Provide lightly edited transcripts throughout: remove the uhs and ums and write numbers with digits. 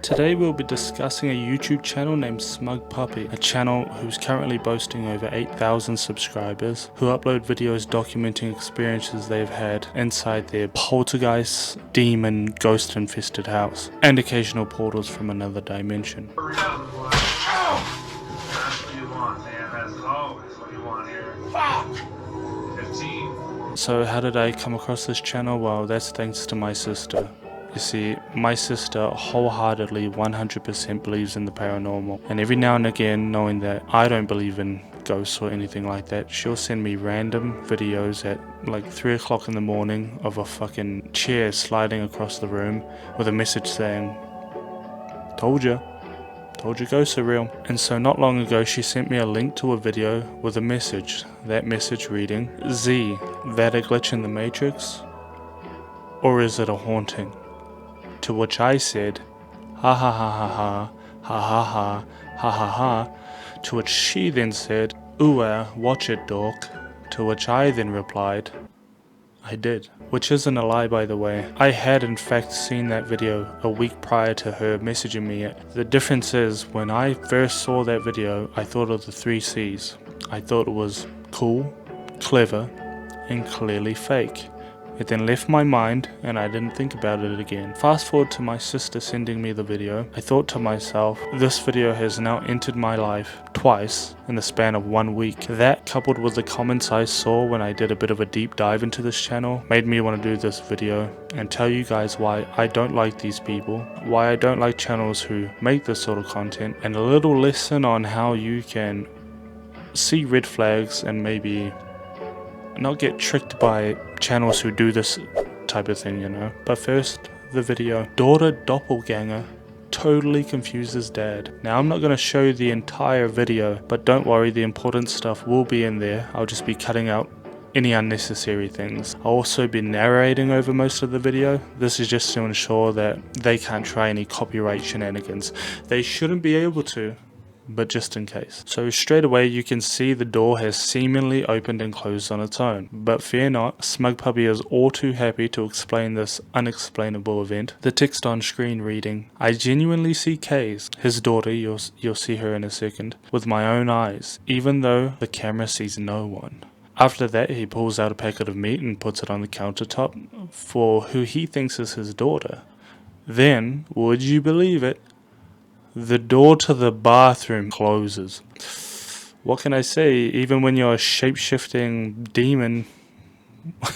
Today we'll be discussing a YouTube channel named SmugPuppy, a channel who's currently boasting over 8,000 subscribers, who upload videos documenting experiences they've had inside their poltergeist, demon, ghost-infested house, and occasional portals from another dimension. That's what you want, man. That's always what you want here. 15. So how did I come across this channel? Well, that's thanks to my sister. You see, my sister wholeheartedly 100% believes in the paranormal, and every now and again, knowing that I don't believe in ghosts or anything like that, she'll send me random videos at like 3 o'clock in the morning of a fucking chair sliding across the room with a message saying, told you ghosts are real. And so not long ago she sent me a link to a video with a message, that message reading, Z, that a glitch in the Matrix? Or is it a haunting? To which I said, ha ha ha ha ha, ha ha ha, ha ha ha. To which she then said, ooh watch it dork. To which I then replied, I did. Which isn't a lie, by the way. I had in fact seen that video a week prior to her messaging me it. The difference is, when I first saw that video, I thought of the 3 C's. I thought it was cool, clever, and clearly fake. It then left my mind and I didn't think about it again. Fast forward to my sister sending me the video. I thought to myself, this video has now entered my life twice in the span of 1 week. That, coupled with the comments I saw when I did a bit of a deep dive into this channel, made me want to do this video and tell you guys why I don't like these people, why I don't like channels who make this sort of content, and a little lesson on how you can see red flags and maybe not get tricked by channels who do this type of thing, you know. But first, the video. Daughter doppelganger totally confuses dad. Now I'm not going to show you the entire video, but don't worry, the important stuff will be in there. I'll just be cutting out any unnecessary things. I'll also be narrating over most of the video. This is just to ensure that they can't try any copyright shenanigans. They shouldn't be able to, but just in case. So straight away you can see the door has seemingly opened and closed on its own. But fear not, SmugPuppy is all too happy to explain this unexplainable event. The text on screen reading, I genuinely see Kay's, his daughter, you'll see her in a second, with my own eyes, even though the camera sees no one. After that, he pulls out a packet of meat and puts it on the countertop for who he thinks is his daughter. Then, would you believe it, the door to the bathroom closes. What can I say? Even when you're a shape-shifting demon,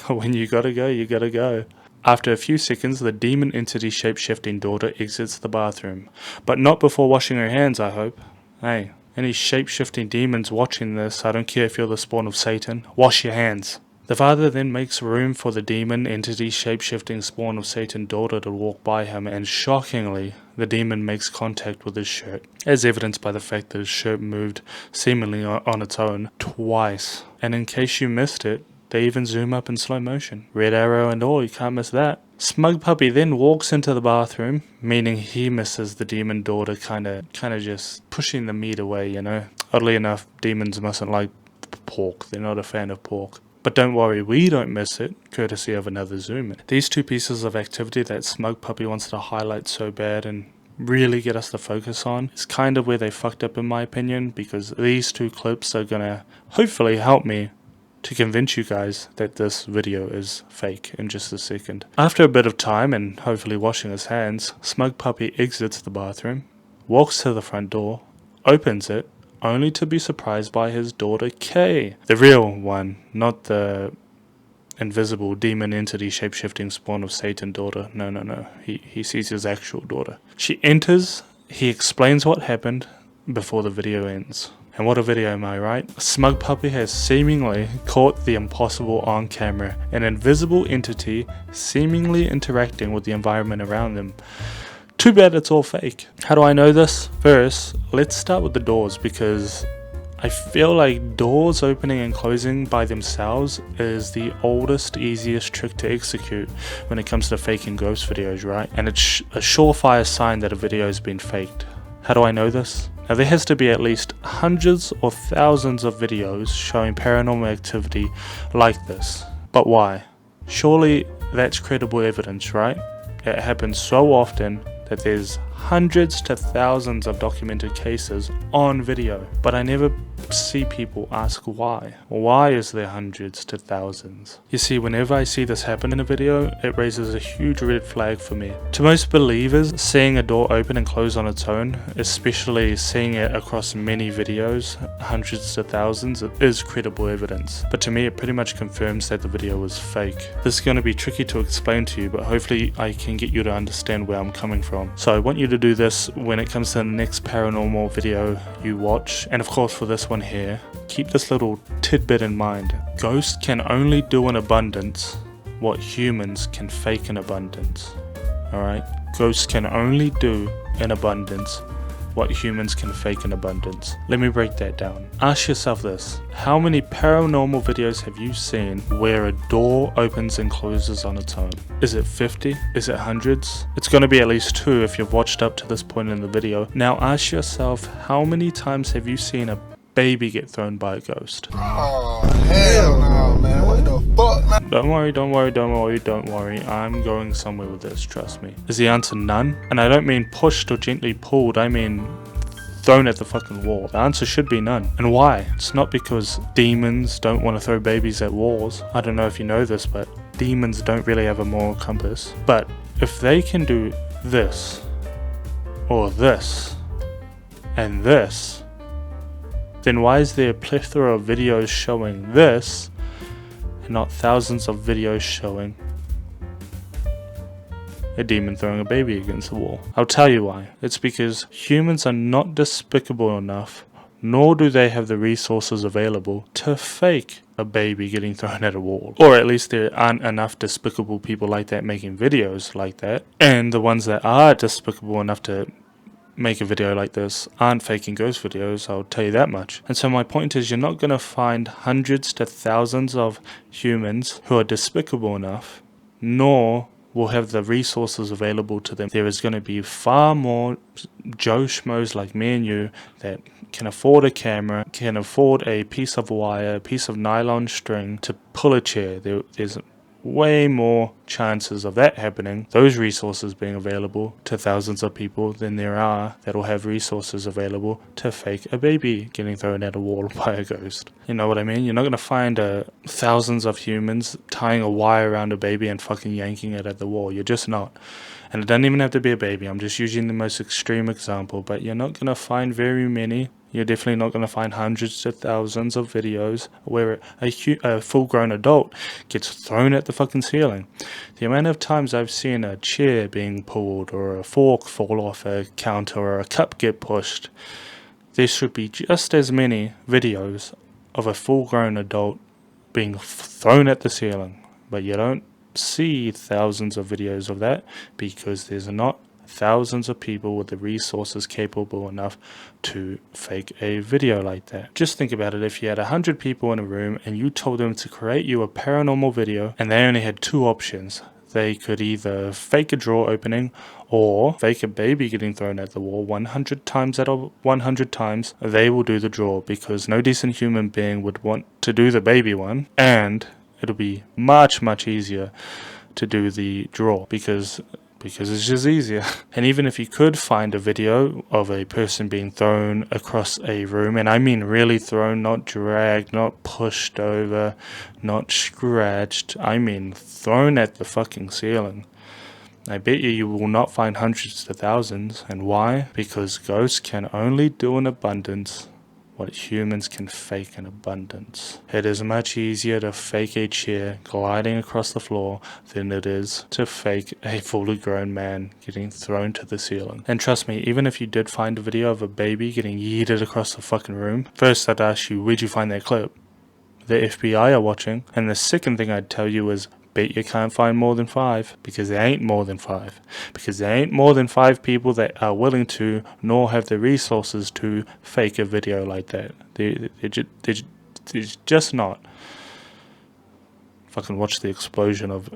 when you gotta go, you gotta go. After a few seconds, the demon entity shape-shifting daughter exits the bathroom. But not before washing her hands, I hope. Hey, any shape-shifting demons watching this, I don't care if you're the spawn of Satan, wash your hands. The father then makes room for the demon entity shape-shifting spawn of Satan daughter to walk by him, and shockingly, the demon makes contact with his shirt, as evidenced by the fact that his shirt moved seemingly on its own twice. And in case you missed it, they even zoom up in slow motion. Red arrow and all, you can't miss that. SmugPuppy then walks into the bathroom, meaning he misses the demon daughter kinda just pushing the meat away, you know. Oddly enough, demons mustn't like pork, they're not a fan of pork. But don't worry, we don't miss it, courtesy of another zoom in. These 2 pieces of activity that SmugPuppy wants to highlight so bad and really get us to focus on is kind of where they fucked up in my opinion, because these 2 clips are gonna hopefully help me to convince you guys that this video is fake in just a second. After a bit of time and hopefully washing his hands, SmugPuppy exits the bathroom, walks to the front door, opens it, only to be surprised by his daughter Kay. The real one, not the invisible demon entity shape-shifting spawn of Satan daughter. No. He sees his actual daughter. She enters, he explains what happened before the video ends. And what a video, am I right? SmugPuppy has seemingly caught the impossible on camera, an invisible entity seemingly interacting with the environment around them. Too bad it's all fake. How do I know this? First, let's start with the doors, because I feel like doors opening and closing by themselves is the oldest, easiest trick to execute when it comes to faking ghost videos, right? And it's a surefire sign that a video has been faked. How do I know this? Now there has to be at least hundreds or thousands of videos showing paranormal activity like this. But why? Surely that's credible evidence, right? It happens so often that there's hundreds to thousands of documented cases on video, but I never see people ask why. Why is there hundreds to thousands? You see, whenever I see this happen in a video, it raises a huge red flag for me. To most believers, seeing a door open and close on its own, especially seeing it across many videos, hundreds to thousands, is credible evidence. But to me, it pretty much confirms that the video was fake. This is going to be tricky to explain to you, but hopefully I can get you to understand where I'm coming from. So I want you to do this when it comes to the next paranormal video you watch, and of course for this one here, keep this little tidbit in mind. Ghosts can only do in abundance what humans can fake in abundance. Alright? Ghosts can only do in abundance what humans can fake in abundance. Let me break that down. Ask yourself this: how many paranormal videos have you seen where a door opens and closes on its own? Is it 50? Is it hundreds? It's going to be at least 2 if you've watched up to this point in the video. Now ask yourself, how many times have you seen a baby get thrown by a ghost? Oh, hell no, man. What the fuck, man? Don't worry. I'm going somewhere with this, trust me. Is the answer none? And I don't mean pushed or gently pulled, I mean thrown at the fucking wall. The answer should be none. And why? It's not because demons don't want to throw babies at walls. I don't know if you know this, but demons don't really have a moral compass. But if they can do this, or this, and this, then why is there a plethora of videos showing this and not thousands of videos showing a demon throwing a baby against the wall? I'll tell you why. It's because humans are not despicable enough, nor do they have the resources available to fake a baby getting thrown at a wall. Or at least there aren't enough despicable people like that making videos like that. And the ones that are despicable enough to make a video like this aren't faking ghost videos, I'll tell you that much. And so my point is, you're not going to find hundreds to thousands of humans who are despicable enough, nor will have the resources available to them. There is going to be far more Joe Schmoes like me and you that can afford a camera, can afford a piece of wire, a piece of nylon string to pull a chair. There's way more chances of that happening, those resources being available to thousands of people, than there are that'll have resources available to fake a baby getting thrown at a wall by a ghost. You know what I mean? You're not going to find thousands of humans tying a wire around a baby and fucking yanking it at the wall. You're just not. And it doesn't even have to be a baby. I'm just using the most extreme example, but you're not going to find very many. You're definitely not going to find hundreds to thousands of videos where a full-grown adult gets thrown at the fucking ceiling. The amount of times I've seen a chair being pulled, or a fork fall off a counter, or a cup get pushed, there should be just as many videos of a full-grown adult being thrown at the ceiling. But you don't see thousands of videos of that because there's not thousands of people with the resources capable enough to fake a video like that. Just think about it. If you had 100 people in a room and you told them to create you a paranormal video, and they only had 2 options. They could either fake a drawer opening or fake a baby getting thrown at the wall. 100 times out of 100 times, they will do the drawer, because no decent human being would want to do the baby one, and it'll be much easier to do the drawer because it's just easier. And even if you could find a video of a person being thrown across a room, and I mean really thrown, not dragged, not pushed over, not scratched, I mean thrown at the fucking ceiling, I bet you will not find hundreds to thousands. And why? Because ghosts can only do in abundance what humans can fake in abundance. It is much easier to fake a chair gliding across the floor than it is to fake a fully grown man getting thrown to the ceiling. And trust me, even if you did find a video of a baby getting yeeted across the fucking room, first I'd ask you, where'd you find that clip? The FBI are watching. And the second thing I'd tell you is, bet you can't find more than 5, because there ain't more than 5. Because there ain't more than 5 people that are willing to, nor have the resources to, fake a video like that. There's just not. Fucking watch the explosion of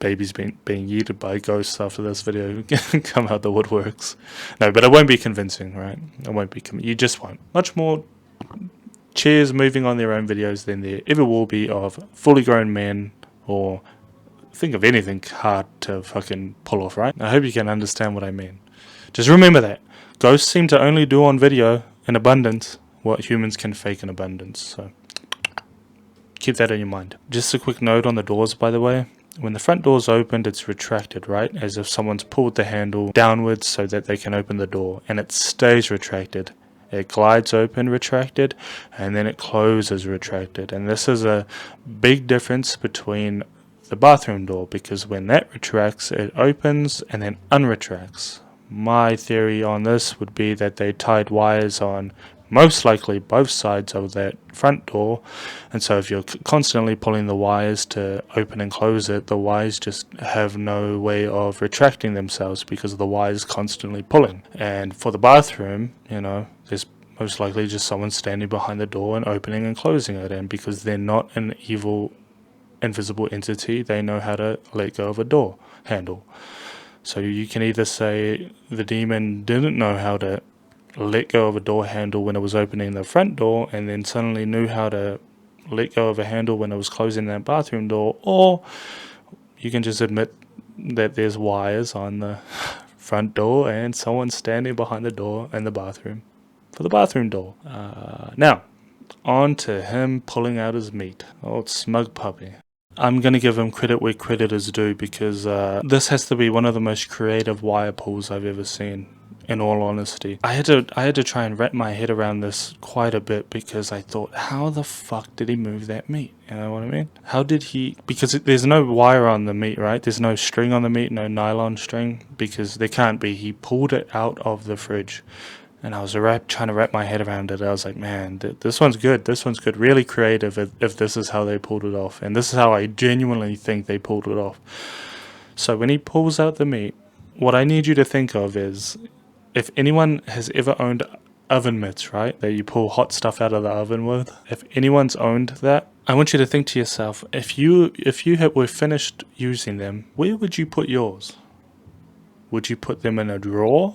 babies being yeeted by ghosts after this video come out the woodworks. No, but it won't be convincing, right? It won't be. You just won't. Much more chairs moving on their own videos than there ever will be of fully grown men or think of anything hard to fucking pull off, right? I hope you can understand what I mean. Just remember that. Ghosts seem to only do on video in abundance what humans can fake in abundance, so keep that in your mind. Just a quick note on the doors, by the way. When the front door's opened, it's retracted, right? As if someone's pulled the handle downwards so that they can open the door, and it stays retracted. It glides open retracted, and then it closes retracted. And this is a big difference between the bathroom door, because when that retracts, it opens and then unretracts. My theory on this would be that they tied wires on most likely both sides of that front door, and so if you're constantly pulling the wires to open and close it, the wires just have no way of retracting themselves because of the wires constantly pulling. And for the bathroom, you know, there's most likely just someone standing behind the door and opening and closing it, and because they're not an evil invisible entity, they know how to let go of a door handle. So you can either say the demon didn't know how to let go of a door handle when it was opening the front door, and then suddenly knew how to let go of a handle when it was closing that bathroom door, or you can just admit that there's wires on the front door and someone standing behind the door in the bathroom for the bathroom door. Now, on to him pulling out his meat. Old SmugPuppy. I'm going to give him credit where credit is due, because this has to be one of the most creative wire pulls I've ever seen. In all honesty, I had to try and wrap my head around this quite a bit, because I thought, how the fuck did he move that meat? You know what I mean? How did he? Because there's no wire on the meat, right? There's no string on the meat, no nylon string, because there can't be. He pulled it out of the fridge, and I was trying to wrap my head around it. I was like, man, this one's good. This one's good. Really creative if this is how they pulled it off, and this is how I genuinely think they pulled it off. So when he pulls out the meat, what I need you to think of is, if anyone has ever owned oven mitts, right, that you pull hot stuff out of the oven with, if anyone's owned that, I want you to think to yourself, if you were finished using them, where would you put yours? Would you put them in a drawer?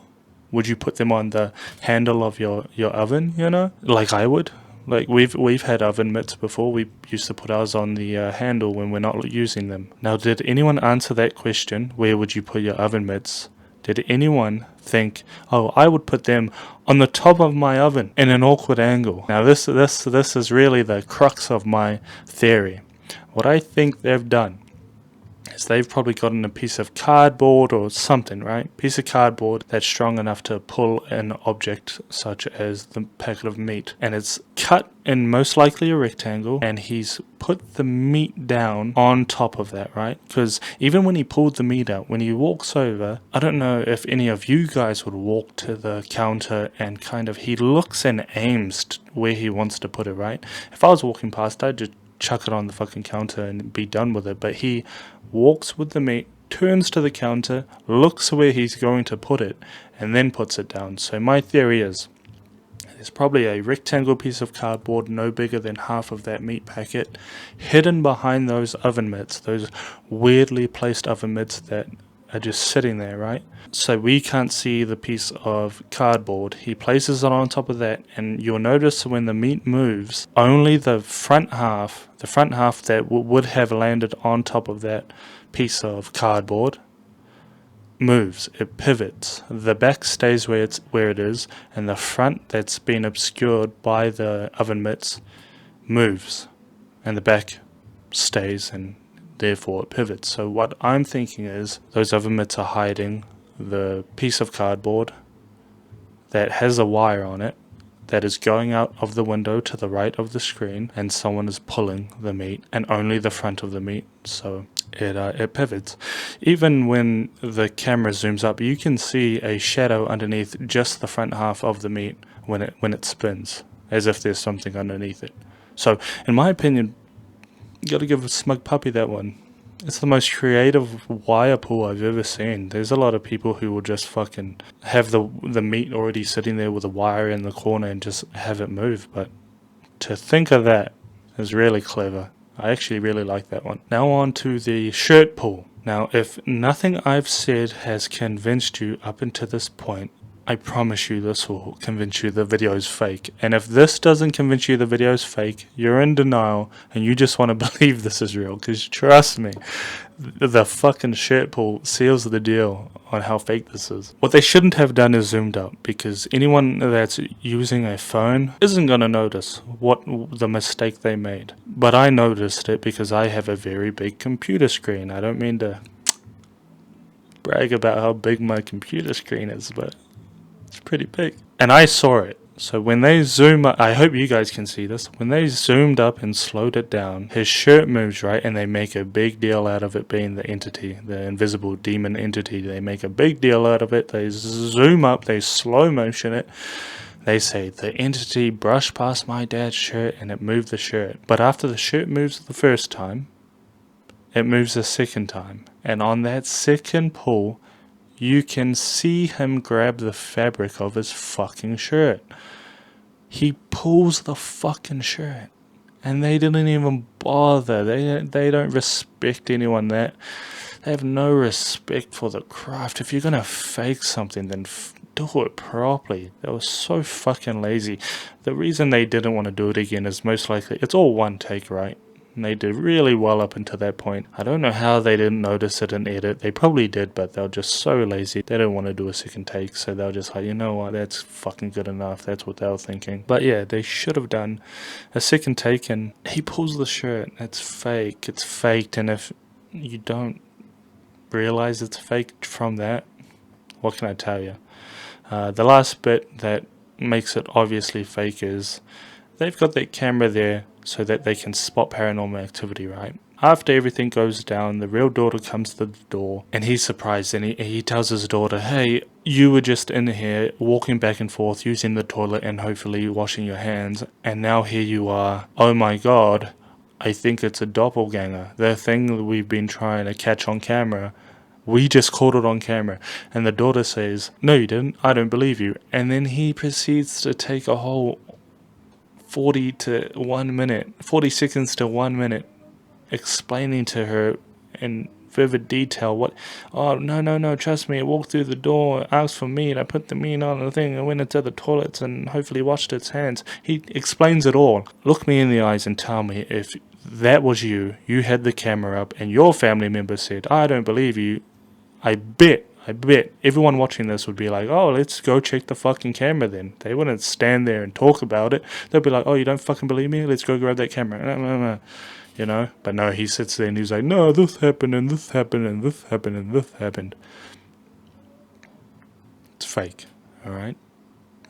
Would you put them on the handle of your oven, you know, like I would? Like we've had oven mitts before. We used to put ours on the handle when we're not using them. Now, did anyone answer that question? Where would you put your oven mitts? Did anyone think, oh, I would put them on the top of my oven in an awkward angle? Now this is really the crux of my theory. What I think they've done is they've probably gotten a piece of cardboard or something, right? Piece of cardboard that's strong enough to pull an object such as the packet of meat, and it's cut in most likely a rectangle, and he's put the meat down on top of that, right? Because even when he pulled the meat out, when he walks over, I don't know if any of you guys would walk to the counter and he looks and aims where he wants to put it, right? If I was walking past, I'd just chuck it on the fucking counter and be done with it, but he walks with the meat, turns to the counter, looks where he's going to put it, and then puts it down. So my theory is, there's probably a rectangle piece of cardboard no bigger than half of that meat packet hidden behind those oven mitts, those weirdly placed oven mitts that are just sitting there, right? So we can't see the piece of cardboard. He places it on top of that, and you'll notice when the meat moves, only the front half that would have landed on top of that piece of cardboard moves. It pivots. The back stays where it is, and the front that's been obscured by the oven mitts moves, and the back stays, and therefore it pivots. So what I'm thinking is, those oven mitts are hiding the piece of cardboard that has a wire on it that is going out of the window to the right of the screen, and someone is pulling the meat, and only the front of the meat, so it pivots. Even when the camera zooms up, you can see a shadow underneath just the front half of the meat when it spins, as if there's something underneath it. So in my opinion, you gotta give SmugPuppy that one. It's the most creative wire pull I've ever seen. There's a lot of people who will just fucking have the meat already sitting there with a wire in the corner and just have it move, but to think of that is really clever. I actually really like that one. Now on to the shirt pull. Now, if nothing I've said has convinced you up until this point, I promise you this will convince you the video is fake. And if this doesn't convince you the video is fake, you're in denial and you just want to believe this is real. Because trust me, the fucking shirt pull seals the deal on how fake this is. What they shouldn't have done is zoomed up, because anyone that's using a phone isn't going to notice what the mistake they made. But I noticed it because I have a very big computer screen. I don't mean to brag about how big my computer screen is, but it's pretty big. And I saw it. So when they zoom up, I hope you guys can see this. When they zoomed up and slowed it down, his shirt moves, right? And they make a big deal out of it being the entity, the invisible demon entity. They make a big deal out of it. They zoom up, they slow motion it. They say, the entity brushed past my dad's shirt and it moved the shirt. But after the shirt moves the first time, it moves the second time. And on that second pull, you can see him grab the fabric of his fucking shirt. He pulls the fucking shirt. And they didn't even bother. They don't respect anyone. They have no respect for the craft. If you're gonna fake something, then do it properly. They were so fucking lazy. The reason they didn't want to do it again is most likely it's all one take, right? And they did really well up until that point. I don't know how they didn't notice it in edit. They probably did, but they were just so lazy. They didn't want to do a second take, so they were just like, you know what, that's fucking good enough. That's what they were thinking. But yeah, they should have done a second take, and he pulls the shirt. It's fake. It's faked, and if you don't realize it's fake from that, what can I tell you? The last bit that makes it obviously fake is they've got that camera there so that they can spot paranormal activity, right? After everything goes down, the real daughter comes to the door and he's surprised, and he tells his daughter, hey, you were just in here walking back and forth using the toilet and hopefully washing your hands, and now here you are. Oh my god, I think it's a doppelganger. The thing that we've been trying to catch on camera. We just caught it on camera. And the daughter says, no you didn't, I don't believe you. And then he proceeds to take a whole 40 seconds to 1 minute explaining to her in vivid detail what, oh no, trust me, I walked through the door, asked for meat, I put the meat on the thing, I went into the toilets and hopefully washed its hands. He explains it all. Look me in the eyes and tell me if that was you had the camera up and your family member said, I don't believe you. I bet everyone watching this would be like, oh, let's go check the fucking camera then. They wouldn't stand there and talk about it. They'll be like, oh, you don't fucking believe me? Let's go grab that camera. You know? But no, he sits there and he's like, no, this happened and this happened and this happened and this happened. It's fake, alright?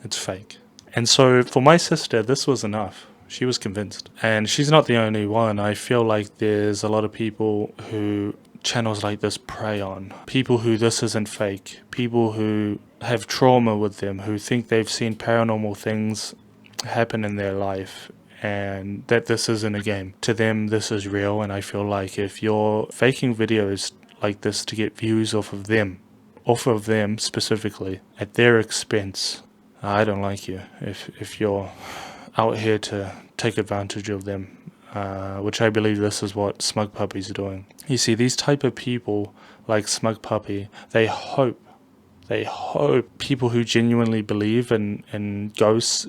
It's fake. And so for my sister, this was enough. She was convinced. And she's not the only one. I feel like there's a lot of people who channels like this prey on. People who this isn't fake. People who have trauma with them, who think they've seen paranormal things happen in their life and that this isn't a game. To them, this is real, and I feel like if you're faking videos like this to get views off of them specifically, at their expense, I don't like you. If you're out here to take advantage of them, which I believe this is what SmugPuppy's doing. You see, these type of people like SmugPuppy, they hope people who genuinely believe in ghosts,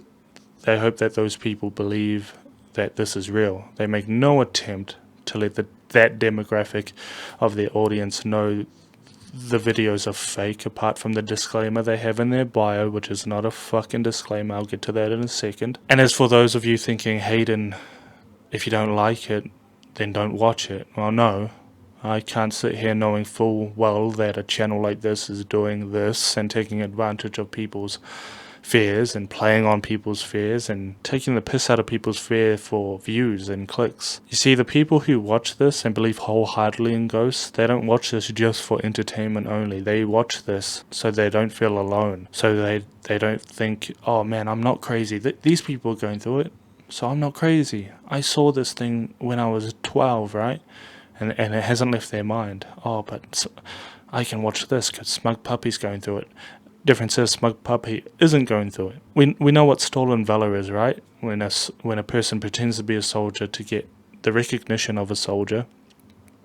they hope that those people believe that this is real. They make no attempt to let that demographic of their audience know the videos are fake, apart from the disclaimer they have in their bio, which is not a fucking disclaimer. I'll get to that in a second. And as for those of you thinking, Hayden, if you don't like it, then don't watch it. Well, no. I can't sit here knowing full well that a channel like this is doing this and taking advantage of people's fears and playing on people's fears and taking the piss out of people's fear for views and clicks. You see, the people who watch this and believe wholeheartedly in ghosts, they don't watch this just for entertainment only. They watch this so they don't feel alone. So they don't think, oh man, I'm not crazy. These people are going through it, so I'm not crazy. I saw this thing when I was 12, right? And it hasn't left their mind. Oh, but I can watch this because SmugPuppy's going through it. Difference is SmugPuppy isn't going through it. We know what stolen valor is, right? When a person pretends to be a soldier to get the recognition of a soldier,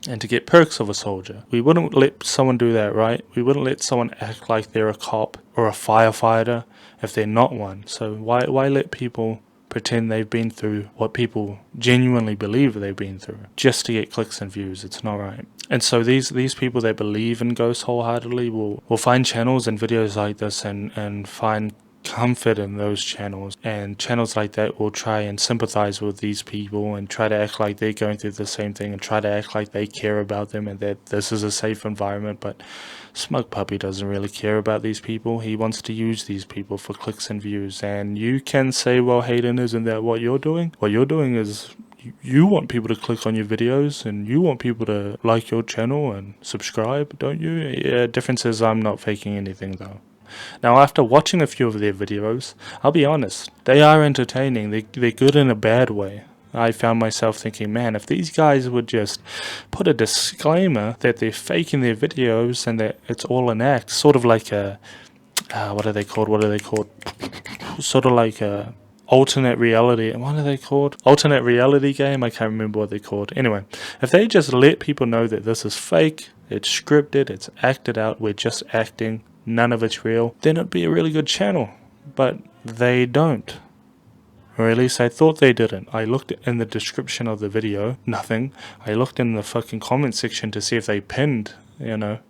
and to get perks of a soldier. We wouldn't let someone do that, right? We wouldn't let someone act like they're a cop or a firefighter if they're not one. So why let people pretend they've been through what people genuinely believe they've been through just to get clicks and views? It's not right. And so these people that believe in ghosts wholeheartedly will find channels and videos like this and find comfort in those channels, and channels like that will try and sympathize with these people and try to act like they're going through the same thing and try to act like they care about them and that this is a safe environment. But SmugPuppy doesn't really care about these people. He wants to use these people for clicks and views. And you can say, well, Hayden, isn't that what you're doing? What you're doing is you want people to click on your videos and you want people to like your channel and subscribe, don't you? Yeah, difference is I'm not faking anything though. Now, after watching a few of their videos, I'll be honest, they are entertaining. They're good in a bad way. I found myself thinking, man, if these guys would just put a disclaimer that they're faking their videos and that it's all an act, sort of like a, what are they called? Sort of like a alternate reality. What are they called? Alternate reality game? I can't remember what they're called. Anyway, if they just let people know that this is fake, it's scripted, it's acted out, we're just acting, none of it's real, then it'd be a really good channel. But they don't. Or at least I thought they didn't. I looked in the description of the video, nothing. I looked in the fucking comment section to see if they pinned, a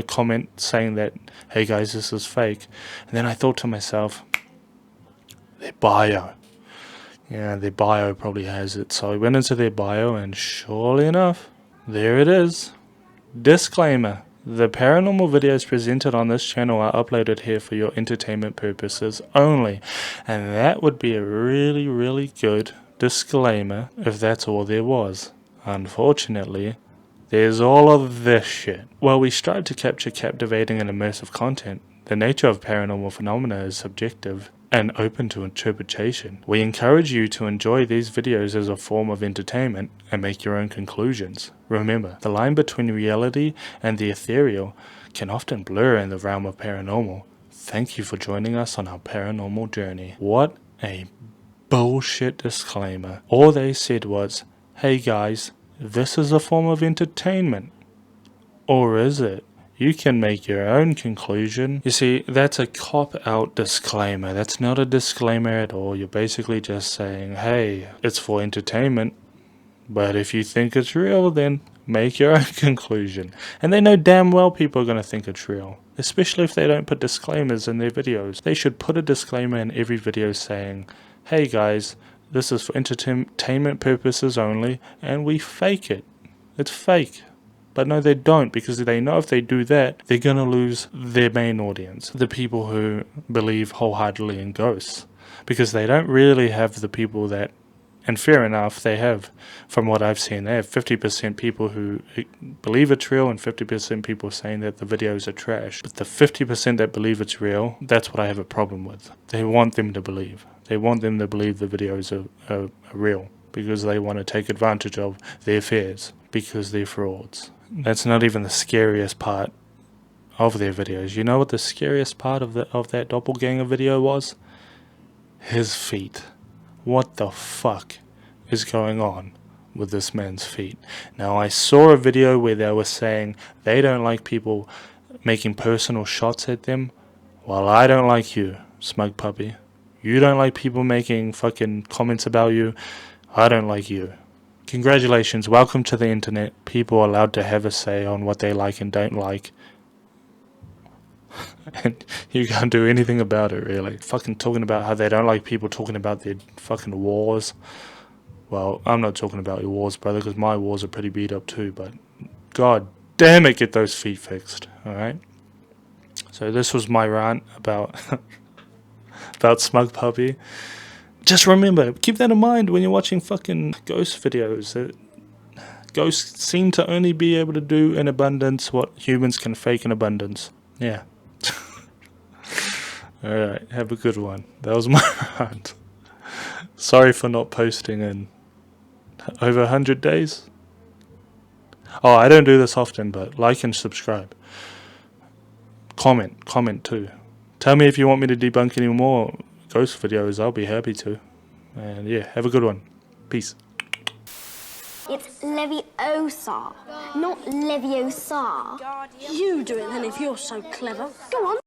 comment saying that, hey guys, this is fake. And then I thought to myself, their bio. Yeah, their bio probably has it. So I went into their bio and surely enough, there it is. Disclaimer. The paranormal videos presented on this channel are uploaded here for your entertainment purposes only. And that would be a really, really good disclaimer if that's all there was. Unfortunately, there's all of this shit. While we strive to capture captivating and immersive content, the nature of paranormal phenomena is subjective and open to interpretation. We encourage you to enjoy these videos as a form of entertainment and make your own conclusions. Remember, the line between reality and the ethereal can often blur in the realm of paranormal. Thank you for joining us on our paranormal journey. What a bullshit disclaimer. All they said was, hey guys, this is a form of entertainment. Or is it? You can make your own conclusion. You see, that's a cop-out disclaimer. That's not a disclaimer at all. You're basically just saying, hey, it's for entertainment, but if you think it's real, then make your own conclusion. And they know damn well people are going to think it's real, especially if they don't put disclaimers in their videos. They should put a disclaimer in every video saying, hey guys, this is for entertainment purposes only, and we fake it. It's fake. But no, they don't, because they know if they do that, they're going to lose their main audience, the people who believe wholeheartedly in ghosts. Because they don't really have the people that, and fair enough, they have, from what I've seen, they have 50% people who believe it's real and 50% people saying that the videos are trash. But the 50% that believe it's real, that's what I have a problem with. They want them to believe. They want them to believe the videos are real, because they want to take advantage of their fears, because they're frauds. That's not even the scariest part of their videos. You know what the scariest part of that doppelganger video was? His feet. What the fuck is going on with this man's feet? Now, I saw a video where they were saying they don't like people making personal shots at them. Well, I don't like you, SmugPuppy. You don't like people making fucking comments about you. I don't like you. Congratulations, welcome to the internet. People are allowed to have a say on what they like and don't like. And you can't do anything about it, really. Fucking talking about how they don't like people talking about their fucking wars. Well, I'm not talking about your wars, brother, because my wars are pretty beat up too, but god damn it, get those feet fixed, alright? So this was my rant about SmugPuppy. Just remember, keep that in mind when you're watching fucking ghost videos. Ghosts seem to only be able to do in abundance what humans can fake in abundance. Yeah. Alright, have a good one. That was my rant. Sorry for not posting in over 100 days. Oh, I don't do this often, but like and subscribe. Comment too. Tell me if you want me to debunk any more ghost videos. I'll be happy to. And yeah, have a good one. Peace. It's Leviosa, not Leviosa. You do it then if you're so clever. Go on.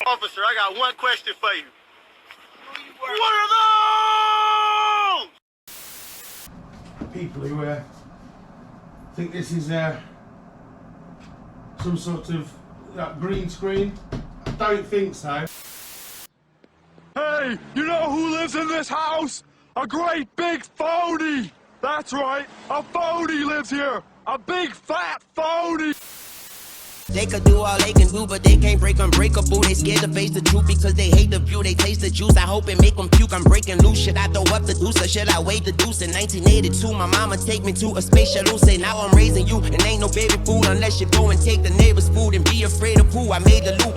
Officer, I got one question for you. What are those? People who think this is some sort of green screen. I don't think so. Hey, you know who lives in this house? A great big phony! That's right, a phony lives here! A big fat phony! They could do all they can do, but they can't break unbreakable. They scared to face the truth because they hate the view. They taste the juice, I hope it make them puke. I'm breaking loose, should I throw up the deuce or should I wave the deuce? In 1982, my mama take me to a space shuttle. Say now I'm raising you, and ain't no baby food unless you go and take the neighbor's food and be afraid of who I made the loot.